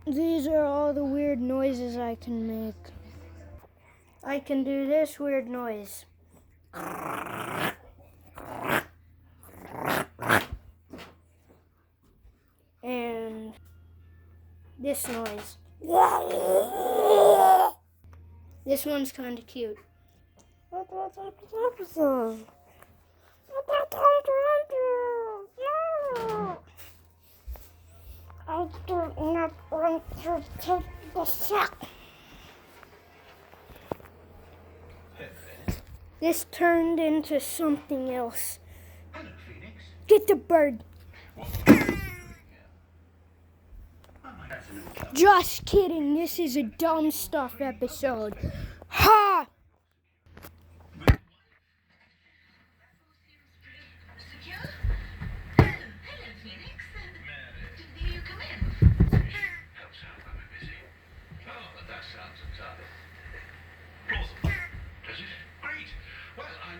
These are all the weird noises I can make. I can do this weird noise. And this noise. This one's kind of cute. I do not want to take the shot. This turned into something else. Get the bird. Just kidding, this is a dumb stuff episode. Ha!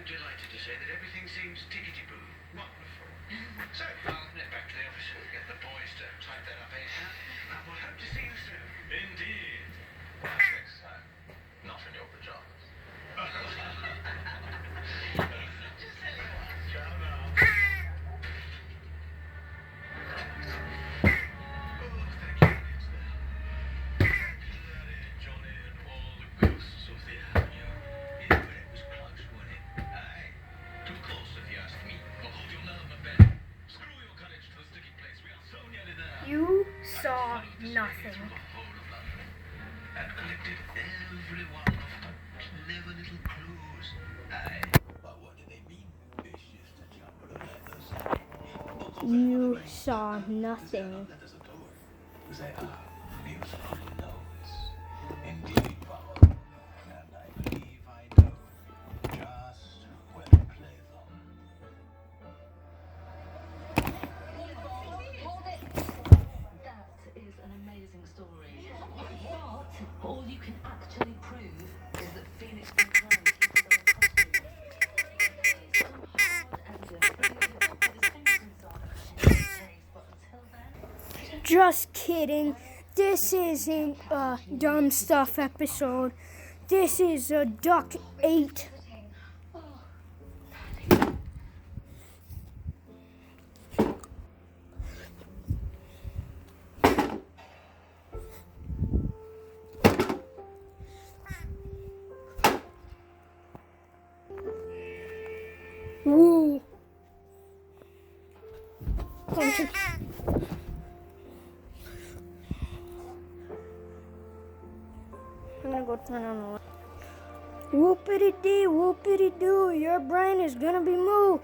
Delighted to say that everything seems tickety-boo. Wonderful. So, I'll nip back to the office and get the boys to type that up ASAP. And we'll hope to see you soon. Indeed. Perhaps next time. Not in your pajamas. Just tell you what. Ciao now. Oh, thank you. It's Bloody Johnny and all the ghosts of the avenue. Yeah, but it was close, wasn't it? Aye. Too close, if you ask me. I'll hold your nerve, my Ben. Screw your cottage to the sticky place. We are so nearly there. You saw nothing. And collected every one of the clever little clues. Aye. But what do they mean? It's just a jumble of letters. You saw nothing. Letters at all. They are musical notes. Indeed, Bob. And I believe I know just where to play them. That is an amazing story. But all you can actually prove is that Phoenix confirmed his own costume. Some hard evidence that he could put his fingerprints on in this case, but until then. Just kidding. This isn't a dumb stuff episode. This is a Duck 8. Woo. I'm gonna go turn on the light. Whoopity-dee, whoopity-doo, your brain is gonna be moo.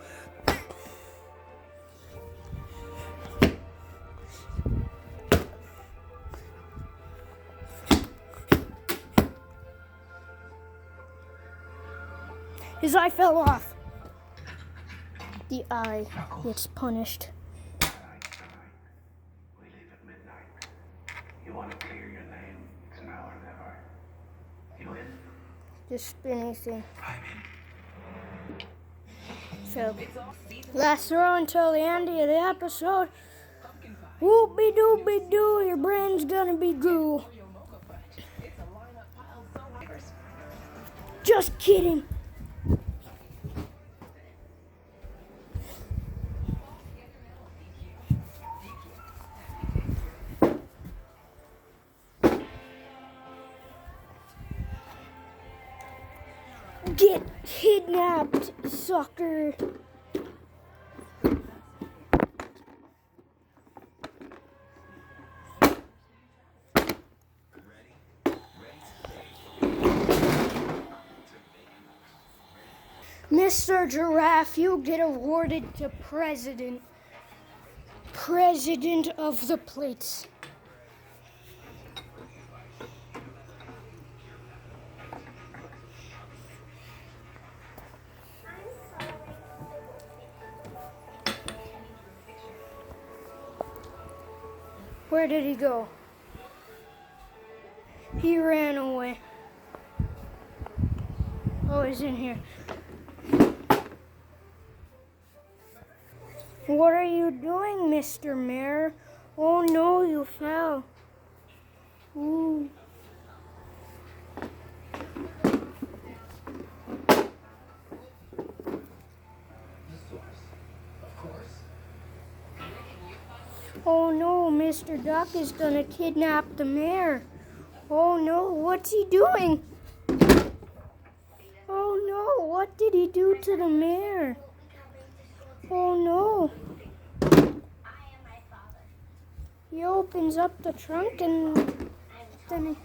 His eye fell off. The eye gets punished. We leave at midnight. You want to clear your name? It's now or never. You in? Just anything. I'm in. So, last row until the end of the episode. Whoopie doopie doo, your brain's gonna be goo. Just kidding. Get kidnapped, sucker. Mr. Giraffe, you get awarded to president. President of the plates. Where did he go? He ran away. Oh, he's in here. What are you doing, Mr. Mayor? Oh no, you fell. Mr. Duck is gonna kidnap the mayor. Oh no, what's he doing? Oh no, what did he do to the mayor? Oh no. He opens up the trunk and then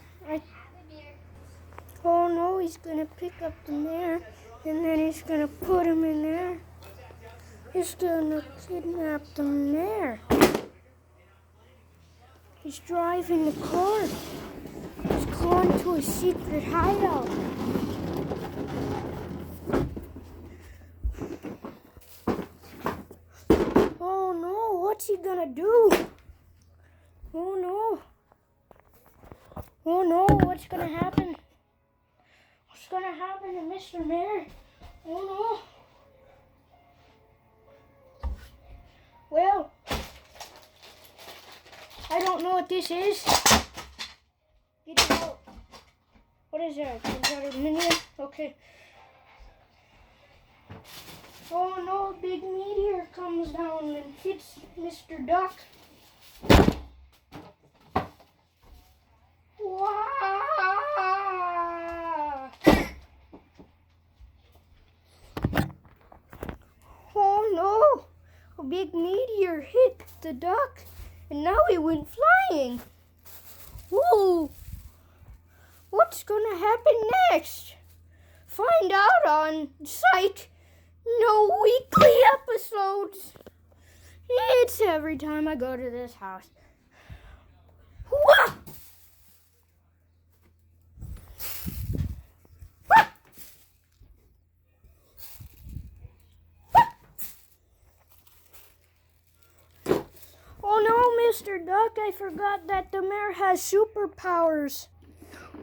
oh no, he's gonna pick up the mayor and then he's gonna put him in there. He's gonna kidnap the mayor. He's driving the car. He's going to a secret hideout. Oh no, what's he gonna do? Oh no. Oh no, what's gonna happen? What's gonna happen to Mr. Mayor? Oh no. Well, I don't know what this is. Get it out. What is that? Is that a minion? Okay. Oh no, a big meteor comes down and hits Mr. Duck. Wow! Oh no! A big meteor hit the duck and now he went flying. Whoa! What's gonna happen next? Find out on Psych No Weekly Episodes. It's every time I go to this house. Wah! Oh no, Mr. Duck, I forgot that the mayor has superpowers.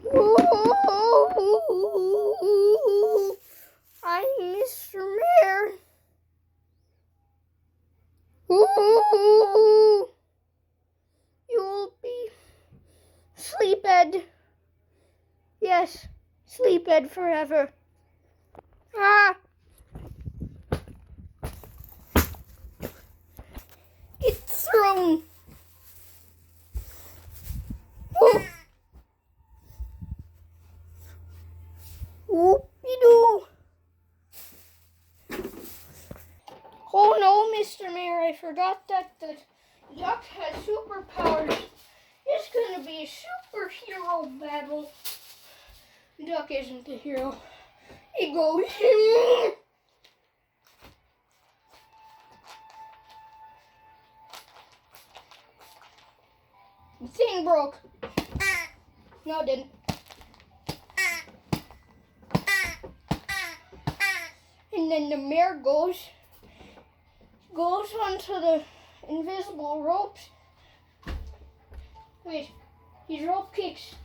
Whoa! I'm Mr. Mayor. Whoa! You'll be sleeped. Yes, sleeped forever. Ah! It's thrown. Oh. Whoop-de-doo. Oh no, Mr. Mayor, I forgot that the duck has superpowers. It's gonna be a superhero battle. The duck isn't the hero. He goes, the thing broke. No, it didn't. And then the mayor goes onto the invisible ropes. Wait, he rope kicks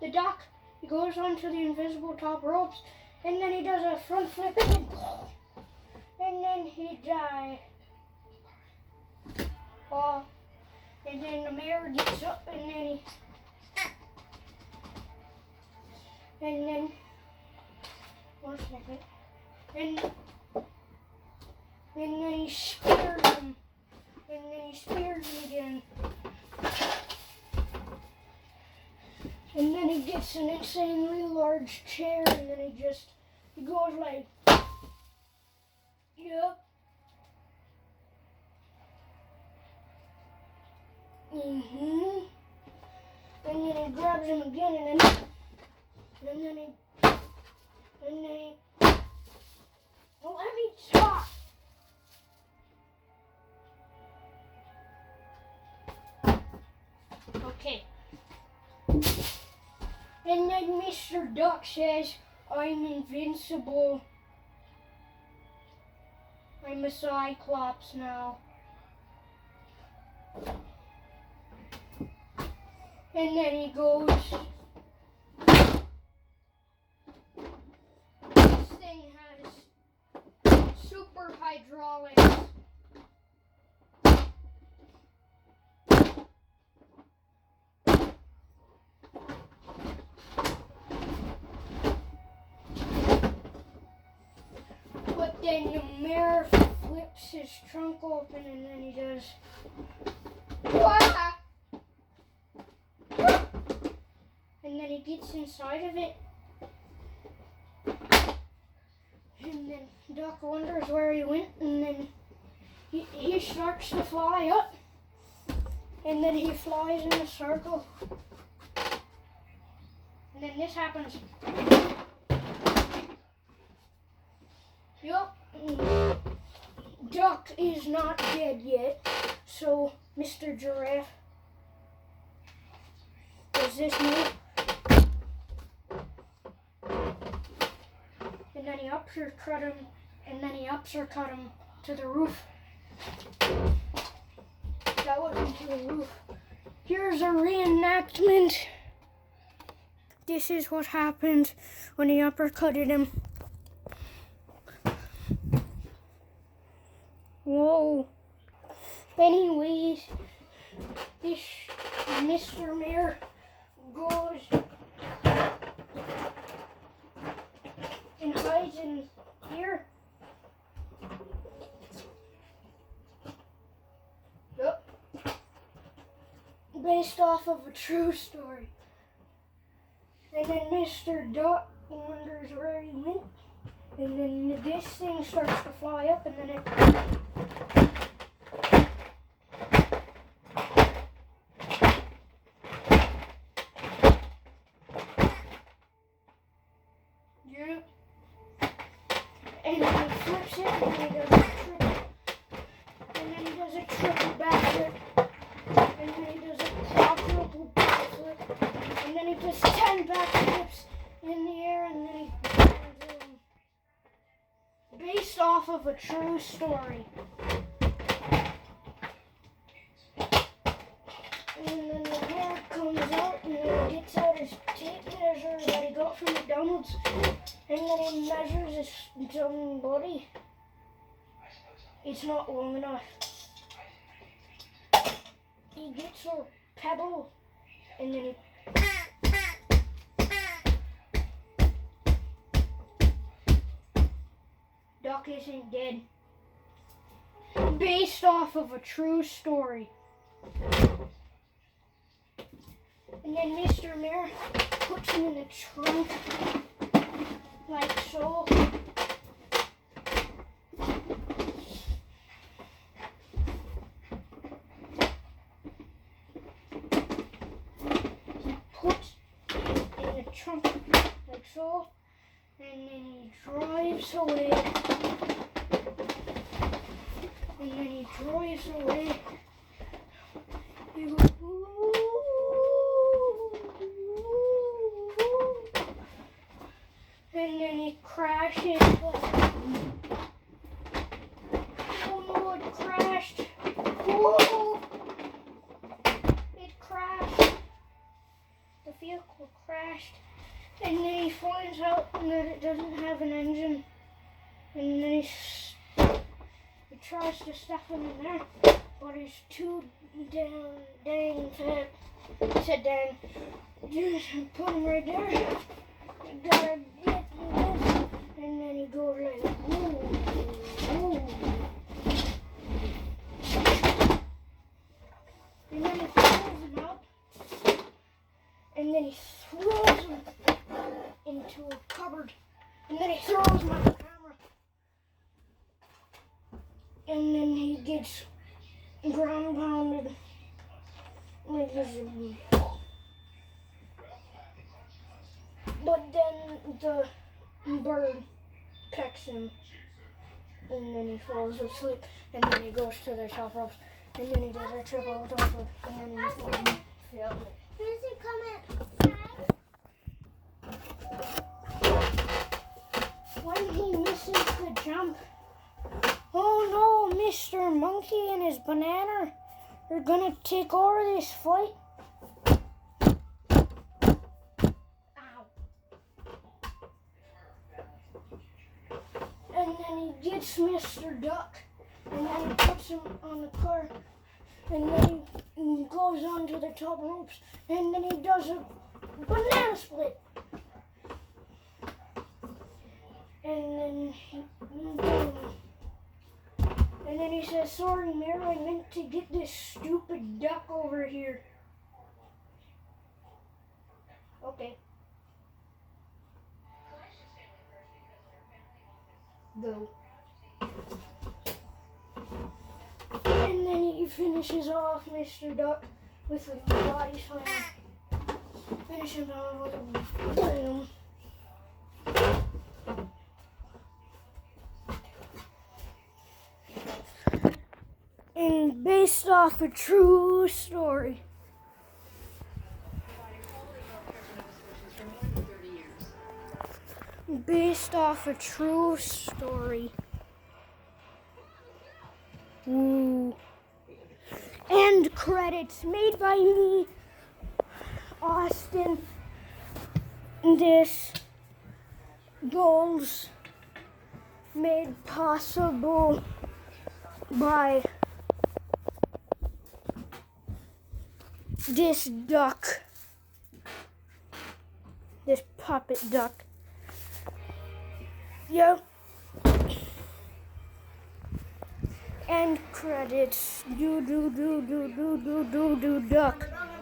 the duck. He goes onto the invisible top ropes, and then he does a front flip, and then he dies. Oh, and then the mayor gets up, and then one second. And then he spears him. And then he spears him again. And then he gets an insanely large chair and then he goes like, yep. And then he grabs him again and then he well, let me talk. Okay. And then Mr. Duck says, I'm invincible. I'm a Cyclops now. And then he goes, this thing has super hydraulics. But then the mayor flips his trunk open and then he does Wah! And then he gets inside of it. And then Duck wonders where he went, and then he starts to fly up. And then he flies in a circle. And then this happens. Yup. Duck is not dead yet. So Mr. Giraffe does this move. And then he uppercut him. And then he uppercut him to the roof. That wasn't to the roof. Here's a reenactment. This is what happened when he uppercutted him. Whoa. Anyways, this Mr. Mayor goes and hides in here. Yep. Based off of a true story. And then Mr. Duck wonders where he went. And then this thing starts to fly up, and then it... Yeah. And then he flips it, and then he does a triple. And then he does a triple backflip. And then he does a quadruple backflip. And then he does 10 backflips in the air, and then he lands in. Based off of a true story. And then the bear comes out and then he gets out his tape measure that he got from McDonald's. And then he measures his own body. It's not long enough. He gets a pebble and then he... Duck isn't dead. Based off of a true story. And then Mr. Mayor puts him in the trunk, like so. He puts it in the trunk, like so. And then he drives away. And then he drives away. He goes, ooh. And then he crashes. Oh no, it crashed. Whoa! It crashed. The vehicle crashed. And then he finds out that it doesn't have an engine. And then he tries to stuff him in there. But he's too dang fat. He said, dang. Just put him right there. You gotta get this. And then he goes like, ooh, ooh. And then he pulls him out. And then he throws him into a cupboard, and then he throws my camera, and then he gets ground pounded like this. But then the bird pecks him, and then he falls asleep, and then he goes to the top ropes, and then he does a triple top rope, and then he fails. Where's he coming? When he misses the jump, oh no, Mr. Monkey and his banana are gonna take over this fight. Ow. And then he gets Mr. Duck, and then he puts him on the car, and then he goes onto the top ropes, and then he does a banana split. And then And then he says, sorry, Mayor, I meant to get this stupid duck over here. Okay. Go. And then he finishes off Mr. Duck with a body slam. Finish him off with a boom. And based off a true story. Based off a true story. Woo. And credits made by me, Austin. This goals made possible by this duck, this puppet duck. Yep. And credits. Do duck.